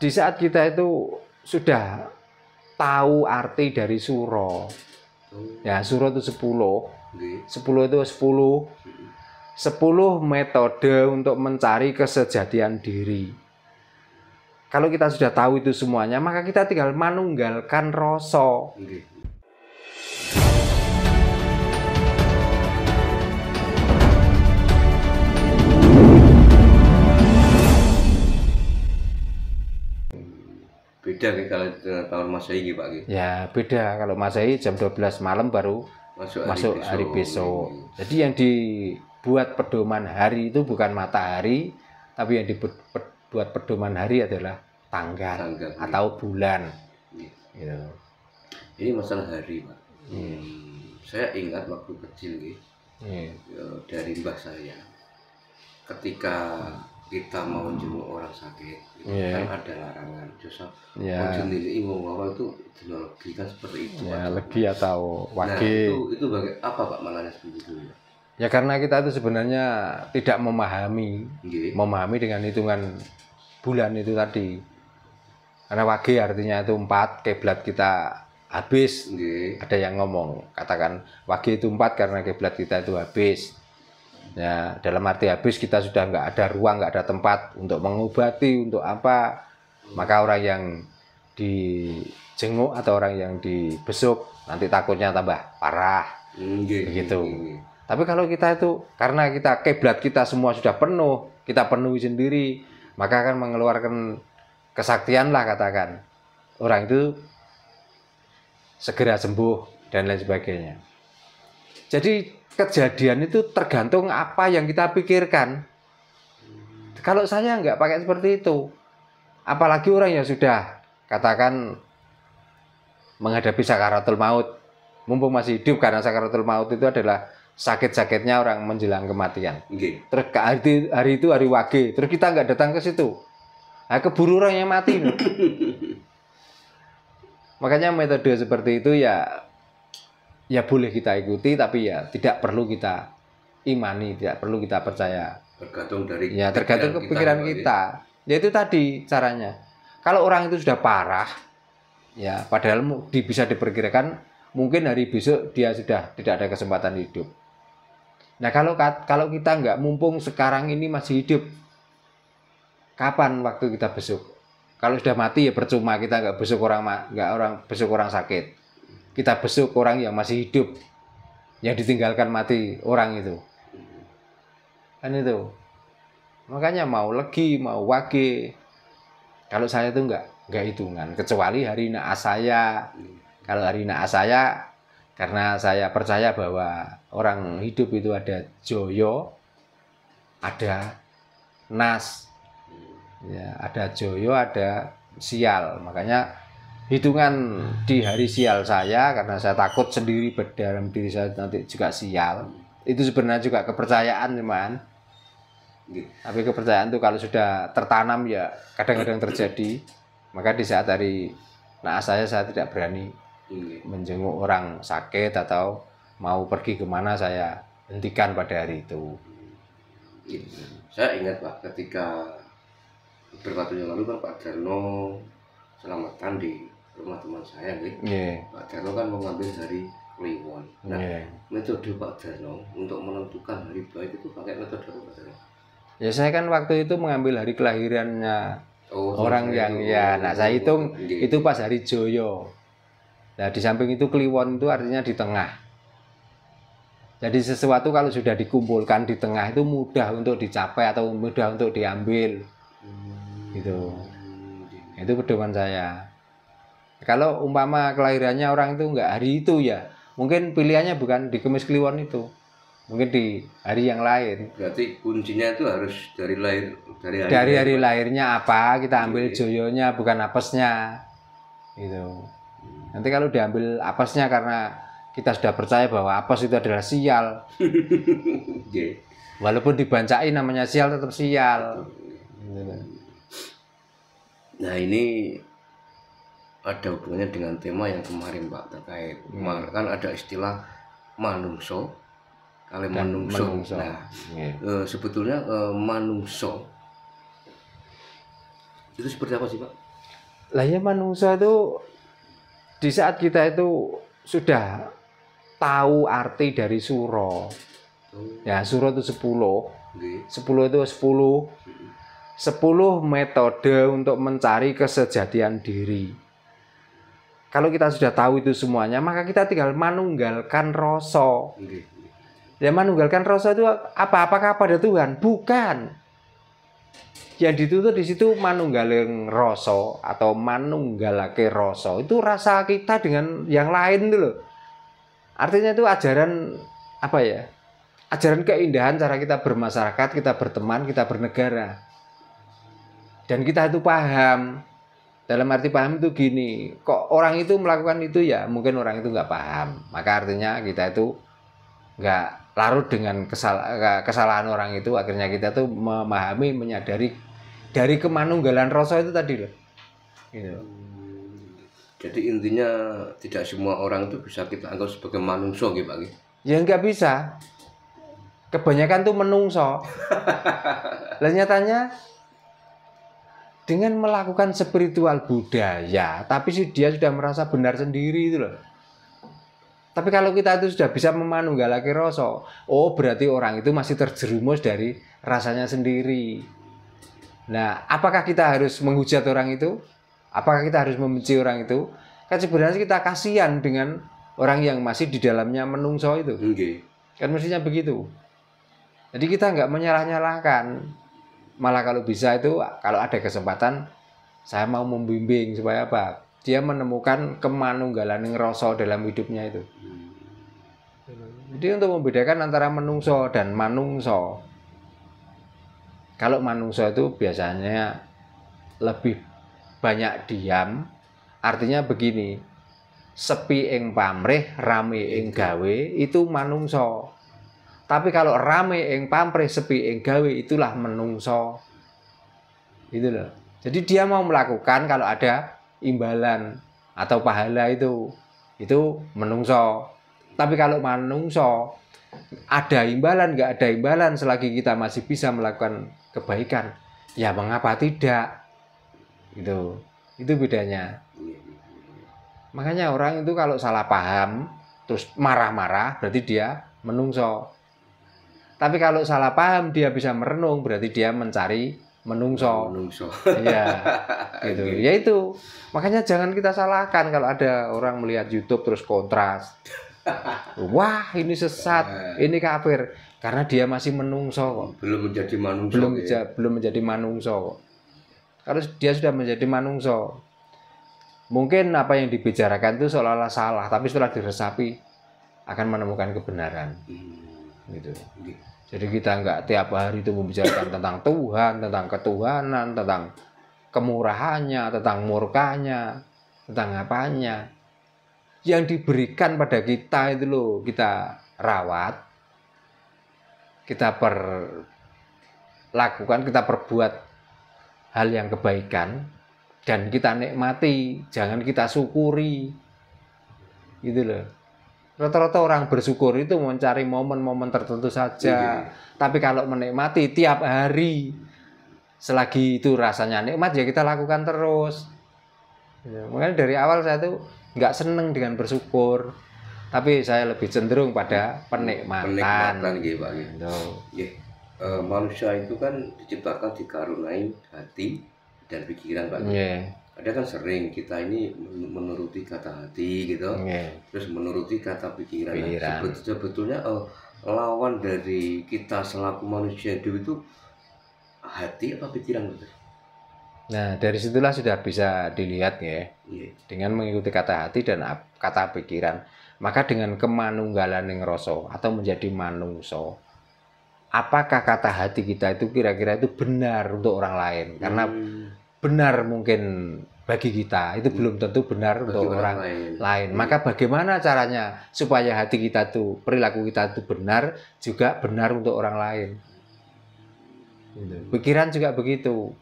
di saat kita itu sudah tahu arti dari suro. Ya, suro itu 10. 10 itu 10 metode untuk mencari kesejatian diri. Kalau kita sudah tahu itu semuanya, maka kita tinggal manunggalkan rasa. Beda kalau tahun Masehi Pak. Ya beda, kalau Masehi jam 12 malam baru masuk hari besok. Jadi yang dibuat pedoman hari itu bukan matahari, tapi yang dibuat pedoman hari adalah tanggal atau bulan. Gitu. Ini masalah hari Pak. Saya ingat waktu kecil dari mbah saya, ketika kita mau jenguk orang sakit, kan ada larangan. Joseph, jenili ngomong itu legi kan seperti itu. Ya, legi atau wage. Nah, itu apa Pak maknanya seperti itu? Ya karena kita itu sebenarnya tidak memahami dengan hitungan bulan itu tadi. Karena wage artinya itu 4, kiblat kita habis. Ada yang ngomong, katakan wage itu 4 karena kiblat kita itu habis. Ya, dalam arti habis kita sudah nggak ada ruang, nggak ada tempat untuk mengobati, untuk apa. Maka orang yang dijenguk atau orang yang dibesuk nanti takutnya tambah parah. Begitu. Tapi kalau kita itu, karena kita kiblat kita semua sudah penuh, kita penuhi sendiri, maka akan mengeluarkan kesaktian lah katakan. Orang itu segera sembuh dan lain sebagainya. Jadi kejadian itu tergantung apa yang kita pikirkan. Kalau saya nggak pakai seperti itu, apalagi orang yang sudah katakan menghadapi sakaratul maut, mumpung masih hidup, karena sakaratul maut itu adalah sakit-sakitnya orang menjelang kematian. Terus hari itu hari wage, terus kita nggak datang ke situ, nah, keburu orang yang mati. Makanya metode seperti itu ya boleh kita ikuti, tapi ya tidak perlu kita imani, tidak perlu kita percaya. Tergantung kepikiran kita. Ya itu tadi caranya. Kalau orang itu sudah parah, ya padahal bisa diperkirakan mungkin hari besok dia sudah tidak ada kesempatan hidup. Nah kalau kita nggak, mumpung sekarang ini masih hidup, kapan waktu kita besuk? Kalau sudah mati ya percuma, kita nggak besuk orang sakit. Kita besuk orang yang masih hidup, yang ditinggalkan mati orang itu. Kan itu. Makanya mau legi, mau wage. Kalau saya itu enggak hitungan, kecuali hari naas saya. Kalau hari naas saya, karena saya percaya bahwa orang hidup itu ada joyo, ada nas. Ya, ada joyo, ada sial. Makanya hitungan di hari sial saya, karena saya takut sendiri dalam diri saya nanti juga sial. Itu sebenarnya juga kepercayaan teman. Tapi kepercayaan itu kalau sudah tertanam ya kadang-kadang terjadi. Maka di saat hari naas saya tidak berani menjenguk orang sakit atau mau pergi kemana, saya hentikan pada hari itu. Saya ingat Pak, ketika beberapa tahun yang lalu kan Pak Darno selamatan di rumah teman saya, Pak Darno kan mengambil dari Kliwon. Nah, metode Pak Darno untuk menentukan hari baik itu pakai metode apa Pak Darno? Ya saya kan waktu itu mengambil hari kelahirannya orang yang saya hitung itu pas hari Joyo. Nah di samping itu Kliwon itu artinya di tengah. Jadi sesuatu kalau sudah dikumpulkan di tengah itu mudah untuk dicapai atau mudah untuk diambil. Gitu. Itu pedoman saya. Kalau umpama kelahirannya orang itu enggak hari itu ya, mungkin pilihannya bukan di Kemis Kliwon itu, mungkin di hari yang lain. Berarti kuncinya itu harus dari hari lahirnya apa, kita ambil joyonya bukan apesnya. Gitu. Nanti kalau diambil apesnya karena kita sudah percaya bahwa apes itu adalah sial. Walaupun dibancai namanya sial tetap sial. Nah ini ada hubungannya dengan tema yang kemarin Pak, terkait kan ada istilah manungso kali manungso. Nah sebetulnya manungso itu seperti apa sih Pak? Lah ya manusia itu di saat kita itu sudah tahu arti dari suro. Ya, suro itu 10. 10 itu 10 metode untuk mencari kesejatian diri. Kalau kita sudah tahu itu semuanya, maka kita tinggal manunggalkan rasa. Ya manunggalkan rasa itu apa? Apakah pada Tuhan? Bukan. Yang dituntut di situ manunggaling rasa atau manunggalake rasa. Itu rasa kita dengan yang lain itu loh. Artinya itu ajaran apa ya? Ajaran keindahan cara kita bermasyarakat, kita berteman, kita bernegara. Dan kita itu paham. Dalam arti paham itu gini, kok orang itu melakukan itu ya mungkin orang itu nggak paham. Maka artinya kita itu nggak larut dengan kesalahan orang itu. Akhirnya kita tuh memahami, menyadari dari kemanunggalan rasa itu tadi loh. Gitu. Jadi intinya tidak semua orang itu bisa kita anggap sebagai manungso gitu Pak. Ya nggak bisa. Kebanyakan tuh menungso. Lah nyatanya dengan melakukan spiritual budaya, tapi dia sudah merasa benar sendiri itu loh. Tapi kalau kita itu sudah bisa memanunggalake rasa, oh berarti orang itu masih terjerumus dari rasanya sendiri. Nah, apakah kita harus menghujat orang itu? Apakah kita harus membenci orang itu? Kan sebenarnya kita kasihan dengan orang yang masih di dalamnya menungso itu. Kan mestinya begitu. Jadi kita nggak menyalah-nyalahkan. Malah kalau bisa itu, kalau ada kesempatan, saya mau membimbing supaya apa? Dia menemukan kemanunggalan rasa dalam hidupnya itu. Jadi untuk membedakan antara menungso dan manungso. Kalau manungso itu biasanya lebih banyak diam, artinya begini, sepi ing pamrih, rame ing gawe, itu manungso. Tapi kalau rame ing pamrih, sepi ing gawe, itulah menungso. Gitu loh. Jadi dia mau melakukan kalau ada imbalan atau pahala itu menungso. Tapi kalau manungso ada imbalan, nggak ada imbalan, selagi kita masih bisa melakukan kebaikan, ya mengapa tidak? Gitu. Itu bedanya. Makanya orang itu kalau salah paham terus marah-marah berarti dia menungso. Tapi kalau salah paham dia bisa merenung berarti dia mencari menungso. Iya. Gitu. Ya itu. Makanya jangan kita salahkan kalau ada orang melihat YouTube terus kontras. Wah, ini sesat, ini kafir karena dia masih menungso kok. Belum menjadi manungso. Belum menjadi manungso kok. Kalau dia sudah menjadi manungso, mungkin apa yang dibicarakan itu seolah-olah salah, tapi setelah diresapi akan menemukan kebenaran. Gitu. Jadi kita nggak tiap hari itu membicarakan tentang Tuhan, tentang ketuhanan, tentang kemurahannya, tentang murkanya, tentang apanya. Yang diberikan pada kita itu loh, kita rawat, kita lakukan, kita perbuat hal yang kebaikan, dan kita nikmati, jangan kita syukuri. Gitu loh. Rata-rata orang bersyukur itu mencari momen-momen tertentu saja. Tapi kalau menikmati tiap hari, selagi itu rasanya nikmat ya kita lakukan terus. Ya, makanya dari awal saya tuh nggak seneng dengan bersyukur, tapi saya lebih cenderung pada penikmatan. Gitu, Pak. Gitu. Manusia itu kan diciptakan dikaruniai hati dan pikiran, Pak. Ada kan sering kita ini menuruti kata hati gitu, terus menuruti kata pikiran. Sebetulnya lawan dari kita selaku manusia itu hati apa pikiran, betul? Nah dari situlah sudah bisa dilihat ya, dengan mengikuti kata hati dan kata pikiran. Maka dengan kemanunggalan yang rasa atau menjadi manungso, apakah kata hati kita itu kira-kira itu benar untuk orang lain? Karena benar mungkin bagi kita, itu belum tentu benar bagi untuk orang lain. Maka bagaimana caranya supaya hati kita tuh, perilaku kita itu benar, juga benar untuk orang lain. Pikiran juga begitu.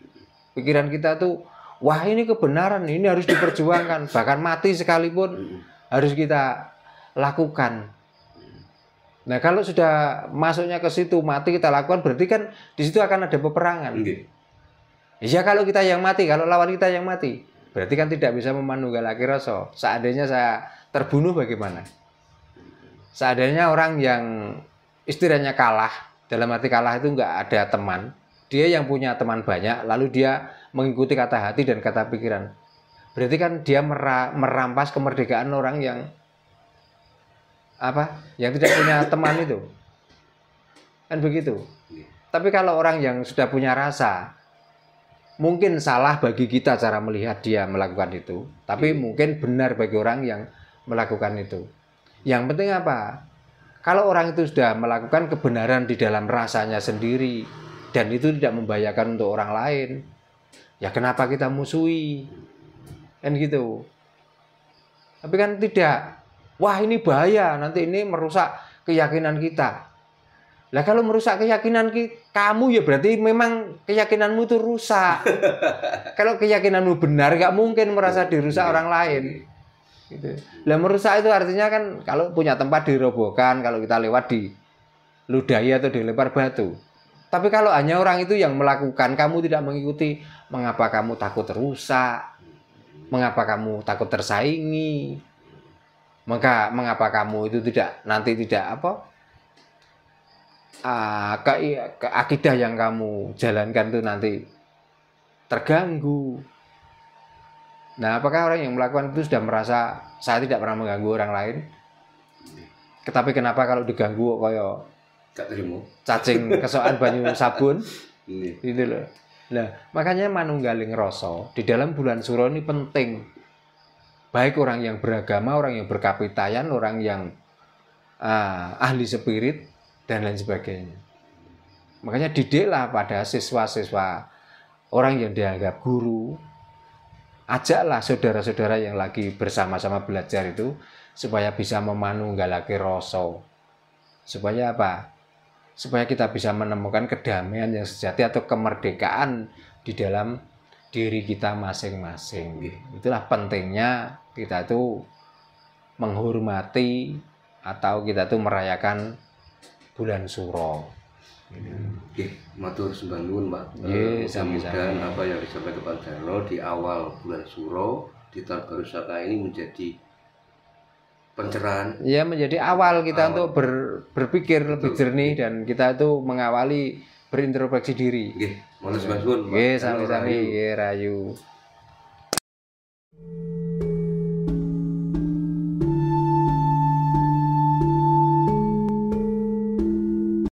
Pikiran kita tuh, wah ini kebenaran, ini harus diperjuangkan. Bahkan mati sekalipun harus kita lakukan. Nah kalau sudah masuknya ke situ, mati kita lakukan, berarti kan di situ akan ada peperangan. Ya kalau kita yang mati, kalau lawan kita yang mati, Berarti kan tidak bisa memanunggalake rasa. Seandainya saya terbunuh bagaimana? Seandainya orang yang istilahnya kalah, dalam arti kalah itu enggak ada teman, dia yang punya teman banyak, lalu dia mengikuti kata hati dan kata pikiran. Berarti kan dia merampas kemerdekaan orang yang yang tidak punya teman itu. Kan begitu. Tapi kalau orang yang sudah punya rasa, mungkin salah bagi kita cara melihat dia melakukan itu, tapi mungkin benar bagi orang yang melakukan itu. Yang penting apa? Kalau orang itu sudah melakukan kebenaran di dalam rasanya sendiri dan itu tidak membahayakan untuk orang lain, ya kenapa kita musuhi? Kan gitu. Tapi kan tidak. Wah, ini bahaya, nanti ini merusak keyakinan kita. Lah kalau merusak keyakinan kamu ya berarti memang keyakinanmu itu rusak. Kalau keyakinanmu benar nggak mungkin merasa dirusak orang lain. Gitu. Lah merusak itu artinya kan kalau punya tempat dirobohkan, kalau kita lewat di ludahi atau dilempar batu. Tapi kalau hanya orang itu yang melakukan, kamu tidak mengikuti, mengapa kamu takut rusak? Mengapa kamu takut tersaingi? Mengapa kamu itu nanti tidak akidah yang kamu jalankan itu nanti terganggu. Nah, apakah orang yang melakukan itu sudah merasa saya tidak pernah mengganggu orang lain? Tetapi kenapa kalau diganggu kaya cacing kesokan banyu sabun? Gitu loh. Nah, makanya manunggaling rasa di dalam bulan Suro ini penting. Baik orang yang beragama, orang yang berkapitayan, orang yang ahli spirit dan lain sebagainya. Makanya didiklah pada siswa-siswa orang yang dianggap guru, ajaklah saudara-saudara yang lagi bersama-sama belajar itu supaya bisa memanunggalake rasa. Supaya apa? Supaya kita bisa menemukan kedamaian yang sejati atau kemerdekaan di dalam diri kita masing-masing. Itulah pentingnya kita itu menghormati atau kita itu merayakan bulan Suro. Matur sembah nuwun, Pak. Mudah-mudahan apa yang disampaikan Pak Darno di awal bulan Suro di tahun baru Saka ini menjadi pencerahan. Ya, menjadi awal kita untuk berpikir lebih jernih dan kita itu mengawali berintrospeksi diri. Nggih, matur sembah nuwun, Pak. Nggih, sami-sami, rayu.